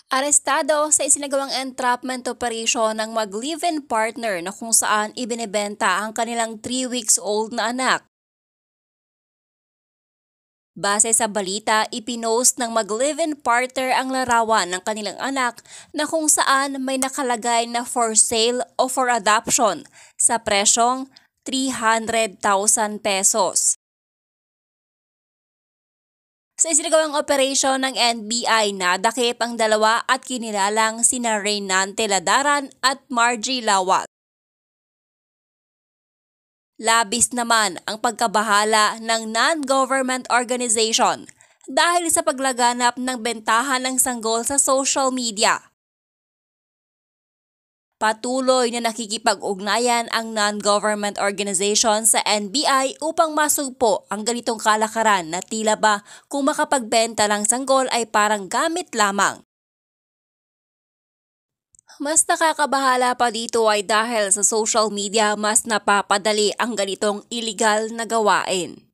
Arestado sa isinagawang entrapment operation ng mag-live-in partner na kung saan ibinebenta ang kanilang 3 weeks old na anak. Base sa balita, ipinost ng mag-live-in partner ang larawan ng kanilang anak na kung saan may nakalagay na for sale o for adoption sa presyong 300,000 pesos. Sa isinagawang operasyon ng NBI, nadakip ang dalawa at kinilalang sina Reynante Ladaran at Margie Lawat. Labis naman ang pagkabahala ng non-government organization dahil sa paglaganap ng bentahan ng sanggol sa social media. Patuloy na nakikipag-ugnayan ang non-government organization sa NBI upang masugpo ang ganitong kalakaran na tila ba kung makapagbenta ng sanggol ay parang gamit lamang. Mas nakakabahala pa dito ay dahil sa social media mas napapadali ang ganitong iligal na gawain.